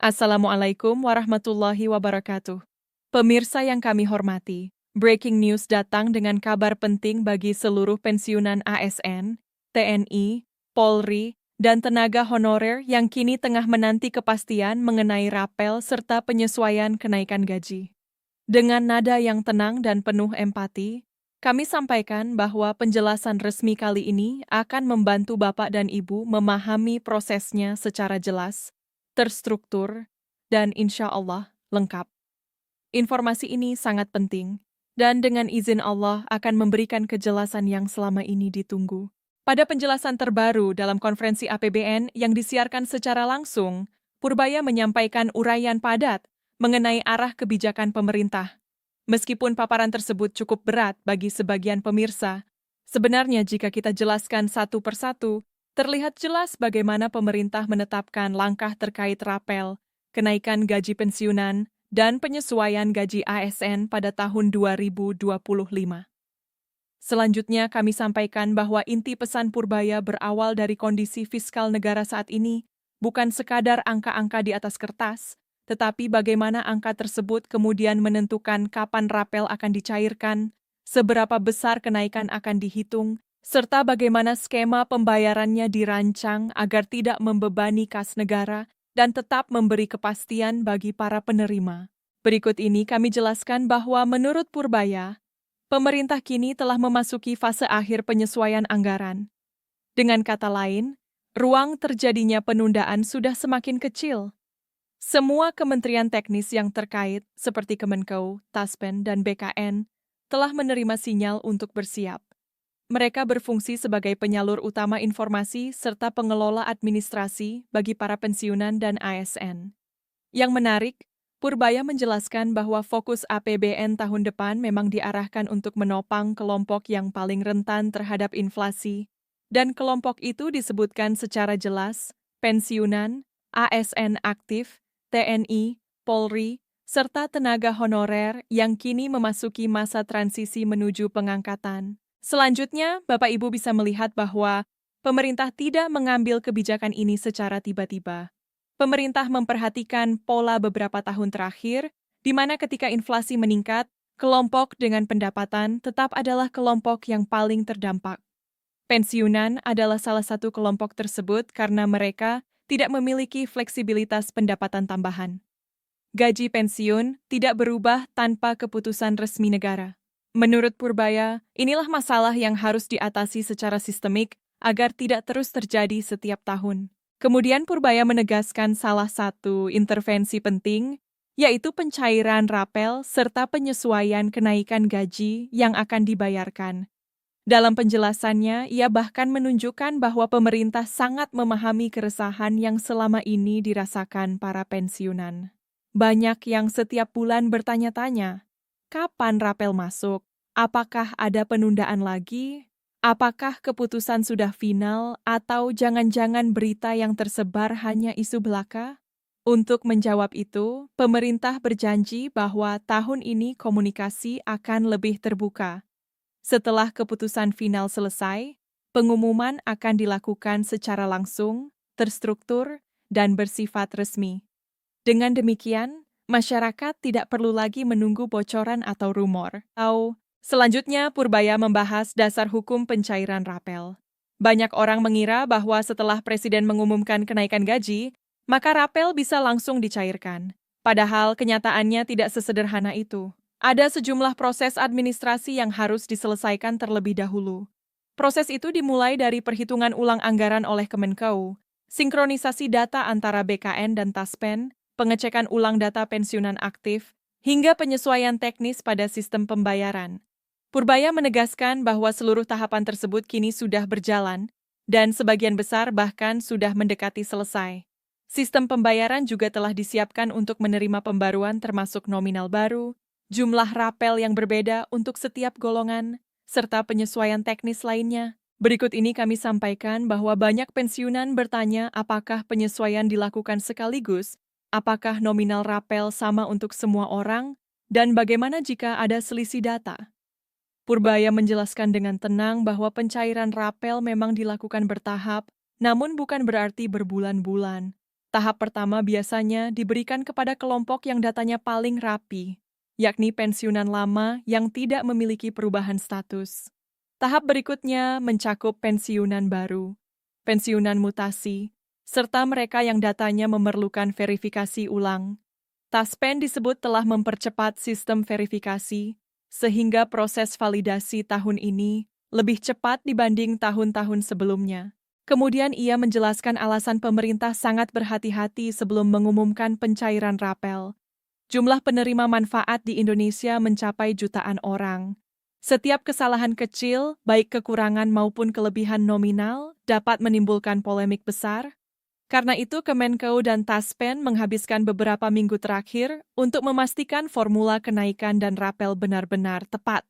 Assalamualaikum warahmatullahi wabarakatuh. Pemirsa yang kami hormati, breaking news datang dengan kabar penting bagi seluruh pensiunan ASN, TNI, Polri, dan tenaga honorer yang kini tengah menanti kepastian mengenai rapel serta penyesuaian kenaikan gaji. Dengan nada yang tenang dan penuh empati, kami sampaikan bahwa penjelasan resmi kali ini akan membantu Bapak dan Ibu memahami prosesnya secara jelas, terstruktur, dan insya Allah lengkap. Informasi ini sangat penting, dan dengan izin Allah akan memberikan kejelasan yang selama ini ditunggu. Pada penjelasan terbaru dalam konferensi APBN yang disiarkan secara langsung, Purbaya menyampaikan uraian padat mengenai arah kebijakan pemerintah. Meskipun paparan tersebut cukup berat bagi sebagian pemirsa, sebenarnya jika kita jelaskan satu persatu, terlihat jelas bagaimana pemerintah menetapkan langkah terkait rapel, kenaikan gaji pensiunan, dan penyesuaian gaji ASN pada tahun 2025. Selanjutnya kami sampaikan bahwa inti pesan Purbaya berawal dari kondisi fiskal negara saat ini, bukan sekadar angka-angka di atas kertas, tetapi bagaimana angka tersebut kemudian menentukan kapan rapel akan dicairkan, seberapa besar kenaikan akan dihitung, serta bagaimana skema pembayarannya dirancang agar tidak membebani kas negara dan tetap memberi kepastian bagi para penerima. Berikut ini kami jelaskan bahwa menurut Purbaya, pemerintah kini telah memasuki fase akhir penyesuaian anggaran. Dengan kata lain, ruang terjadinya penundaan sudah semakin kecil. Semua kementerian teknis yang terkait, seperti Kemenko, Taspen, dan BKN, telah menerima sinyal untuk bersiap. Mereka berfungsi sebagai penyalur utama informasi serta pengelola administrasi bagi para pensiunan dan ASN. Yang menarik, Purbaya menjelaskan bahwa fokus APBN tahun depan memang diarahkan untuk menopang kelompok yang paling rentan terhadap inflasi, dan kelompok itu disebutkan secara jelas, pensiunan, ASN aktif, TNI, Polri, serta tenaga honorer yang kini memasuki masa transisi menuju pengangkatan. Selanjutnya, Bapak Ibu bisa melihat bahwa pemerintah tidak mengambil kebijakan ini secara tiba-tiba. Pemerintah memperhatikan pola beberapa tahun terakhir, di mana ketika inflasi meningkat, kelompok dengan pendapatan tetap adalah kelompok yang paling terdampak. Pensiunan adalah salah satu kelompok tersebut karena mereka tidak memiliki fleksibilitas pendapatan tambahan. Gaji pensiun tidak berubah tanpa keputusan resmi negara. Menurut Purbaya, inilah masalah yang harus diatasi secara sistemik agar tidak terus terjadi setiap tahun. Kemudian Purbaya menegaskan salah satu intervensi penting, yaitu pencairan rapel serta penyesuaian kenaikan gaji yang akan dibayarkan. Dalam penjelasannya, ia bahkan menunjukkan bahwa pemerintah sangat memahami keresahan yang selama ini dirasakan para pensiunan. Banyak yang setiap bulan bertanya-tanya, kapan rapel masuk? Apakah ada penundaan lagi? Apakah keputusan sudah final atau jangan-jangan berita yang tersebar hanya isu belaka? Untuk menjawab itu, pemerintah berjanji bahwa tahun ini komunikasi akan lebih terbuka. Setelah keputusan final selesai, pengumuman akan dilakukan secara langsung, terstruktur, dan bersifat resmi. Dengan demikian, masyarakat tidak perlu lagi menunggu bocoran atau rumor. Selanjutnya, Purbaya membahas dasar hukum pencairan rapel. Banyak orang mengira bahwa setelah Presiden mengumumkan kenaikan gaji, maka rapel bisa langsung dicairkan. Padahal kenyataannya tidak sesederhana itu. Ada sejumlah proses administrasi yang harus diselesaikan terlebih dahulu. Proses itu dimulai dari perhitungan ulang anggaran oleh Kemenko, sinkronisasi data antara BKN dan Taspen, pengecekan ulang data pensiunan aktif, hingga penyesuaian teknis pada sistem pembayaran. Purbaya menegaskan bahwa seluruh tahapan tersebut kini sudah berjalan, dan sebagian besar bahkan sudah mendekati selesai. Sistem pembayaran juga telah disiapkan untuk menerima pembaruan termasuk nominal baru, jumlah rapel yang berbeda untuk setiap golongan, serta penyesuaian teknis lainnya. Berikut ini kami sampaikan bahwa banyak pensiunan bertanya apakah penyesuaian dilakukan sekaligus, apakah nominal rapel sama untuk semua orang, dan bagaimana jika ada selisih data. Purbaya menjelaskan dengan tenang bahwa pencairan rapel memang dilakukan bertahap, namun bukan berarti berbulan-bulan. Tahap pertama biasanya diberikan kepada kelompok yang datanya paling rapi, yakni pensiunan lama yang tidak memiliki perubahan status. Tahap berikutnya mencakup pensiunan baru, pensiunan mutasi, serta mereka yang datanya memerlukan verifikasi ulang. Taspen disebut telah mempercepat sistem verifikasi, sehingga proses validasi tahun ini lebih cepat dibanding tahun-tahun sebelumnya. Kemudian ia menjelaskan alasan pemerintah sangat berhati-hati sebelum mengumumkan pencairan rapel. Jumlah penerima manfaat di Indonesia mencapai jutaan orang. Setiap kesalahan kecil, baik kekurangan maupun kelebihan nominal, dapat menimbulkan polemik besar. Karena itu, Kemenko dan Taspen menghabiskan beberapa minggu terakhir untuk memastikan formula kenaikan dan rapel benar-benar tepat.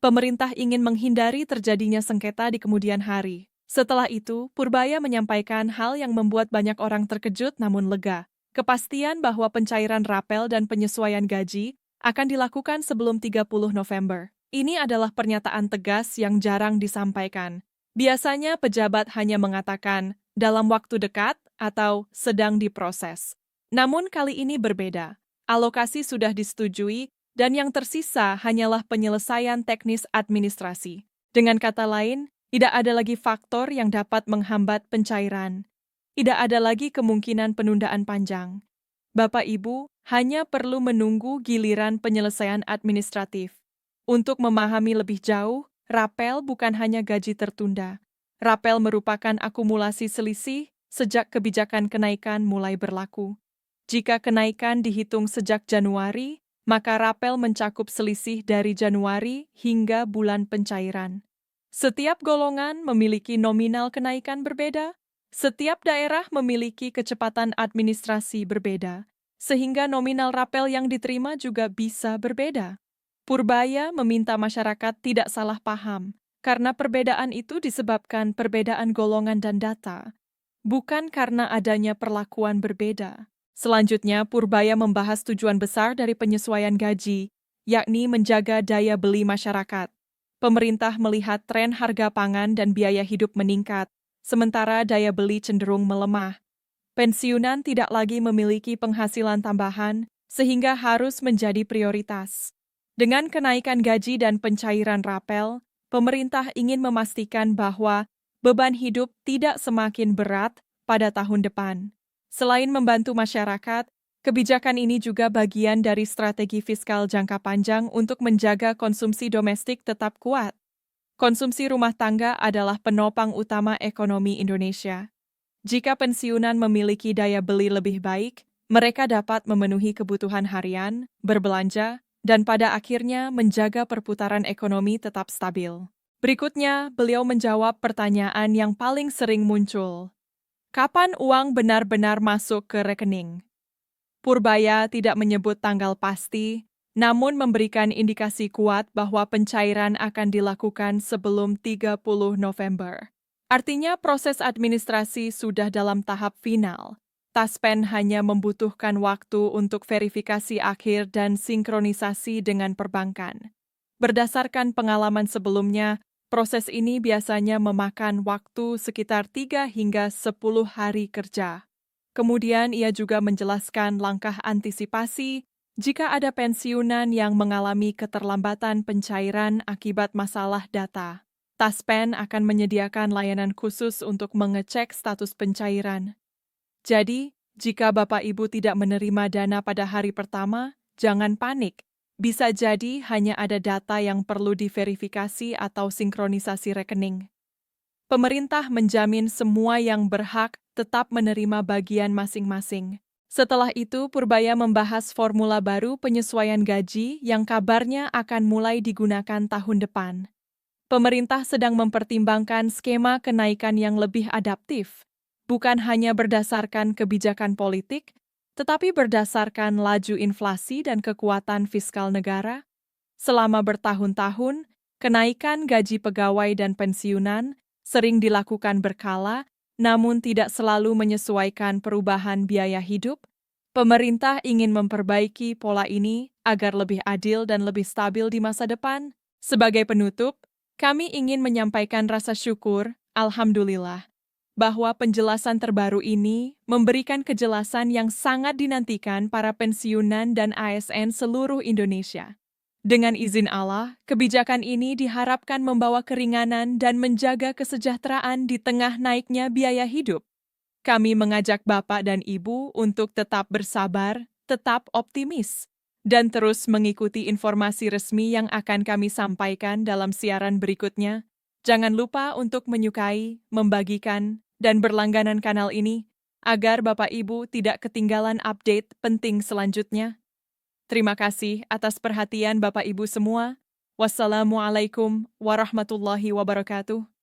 Pemerintah ingin menghindari terjadinya sengketa di kemudian hari. Setelah itu, Purbaya menyampaikan hal yang membuat banyak orang terkejut namun lega. Kepastian bahwa pencairan rapel dan penyesuaian gaji akan dilakukan sebelum 30 November. Ini adalah pernyataan tegas yang jarang disampaikan. Biasanya pejabat hanya mengatakan, dalam waktu dekat atau sedang diproses. Namun kali ini berbeda. Alokasi sudah disetujui dan yang tersisa hanyalah penyelesaian teknis administrasi. Dengan kata lain, tidak ada lagi faktor yang dapat menghambat pencairan. Tidak ada lagi kemungkinan penundaan panjang. Bapak Ibu hanya perlu menunggu giliran penyelesaian administratif. Untuk memahami lebih jauh, rapel bukan hanya gaji tertunda. Rapel merupakan akumulasi selisih sejak kebijakan kenaikan mulai berlaku. Jika kenaikan dihitung sejak Januari, maka rapel mencakup selisih dari Januari hingga bulan pencairan. Setiap golongan memiliki nominal kenaikan berbeda, setiap daerah memiliki kecepatan administrasi berbeda, sehingga nominal rapel yang diterima juga bisa berbeda. Purbaya meminta masyarakat tidak salah paham, karena perbedaan itu disebabkan perbedaan golongan dan data, bukan karena adanya perlakuan berbeda. Selanjutnya, Purbaya membahas tujuan besar dari penyesuaian gaji, yakni menjaga daya beli masyarakat. Pemerintah melihat tren harga pangan dan biaya hidup meningkat, sementara daya beli cenderung melemah. Pensiunan tidak lagi memiliki penghasilan tambahan, sehingga harus menjadi prioritas. Dengan kenaikan gaji dan pencairan rapel, pemerintah ingin memastikan bahwa beban hidup tidak semakin berat pada tahun depan. Selain membantu masyarakat, kebijakan ini juga bagian dari strategi fiskal jangka panjang untuk menjaga konsumsi domestik tetap kuat. Konsumsi rumah tangga adalah penopang utama ekonomi Indonesia. Jika pensiunan memiliki daya beli lebih baik, mereka dapat memenuhi kebutuhan harian, berbelanja, dan pada akhirnya menjaga perputaran ekonomi tetap stabil. Berikutnya, beliau menjawab pertanyaan yang paling sering muncul. Kapan uang benar-benar masuk ke rekening? Purbaya tidak menyebut tanggal pasti, namun memberikan indikasi kuat bahwa pencairan akan dilakukan sebelum 30 November. Artinya proses administrasi sudah dalam tahap final. Taspen hanya membutuhkan waktu untuk verifikasi akhir dan sinkronisasi dengan perbankan. Berdasarkan pengalaman sebelumnya, proses ini biasanya memakan waktu sekitar 3 hingga 10 hari kerja. Kemudian ia juga menjelaskan langkah antisipasi jika ada pensiunan yang mengalami keterlambatan pencairan akibat masalah data. Taspen akan menyediakan layanan khusus untuk mengecek status pencairan. Jadi, jika Bapak Ibu tidak menerima dana pada hari pertama, jangan panik. Bisa jadi hanya ada data yang perlu diverifikasi atau sinkronisasi rekening. Pemerintah menjamin semua yang berhak tetap menerima bagian masing-masing. Setelah itu, Purbaya membahas formula baru penyesuaian gaji yang kabarnya akan mulai digunakan tahun depan. Pemerintah sedang mempertimbangkan skema kenaikan yang lebih adaptif, bukan hanya berdasarkan kebijakan politik, tetapi berdasarkan laju inflasi dan kekuatan fiskal negara. Selama bertahun-tahun, kenaikan gaji pegawai dan pensiunan sering dilakukan berkala, namun tidak selalu menyesuaikan perubahan biaya hidup. Pemerintah ingin memperbaiki pola ini agar lebih adil dan lebih stabil di masa depan. Sebagai penutup, kami ingin menyampaikan rasa syukur, alhamdulillah, bahwa penjelasan terbaru ini memberikan kejelasan yang sangat dinantikan para pensiunan dan ASN seluruh Indonesia. Dengan izin Allah, kebijakan ini diharapkan membawa keringanan dan menjaga kesejahteraan di tengah naiknya biaya hidup. Kami mengajak Bapak dan Ibu untuk tetap bersabar, tetap optimis, dan terus mengikuti informasi resmi yang akan kami sampaikan dalam siaran berikutnya. Jangan lupa untuk menyukai, membagikan, dan berlangganan kanal ini, agar Bapak Ibu tidak ketinggalan update penting selanjutnya. Terima kasih atas perhatian Bapak Ibu semua. Wassalamualaikum warahmatullahi wabarakatuh.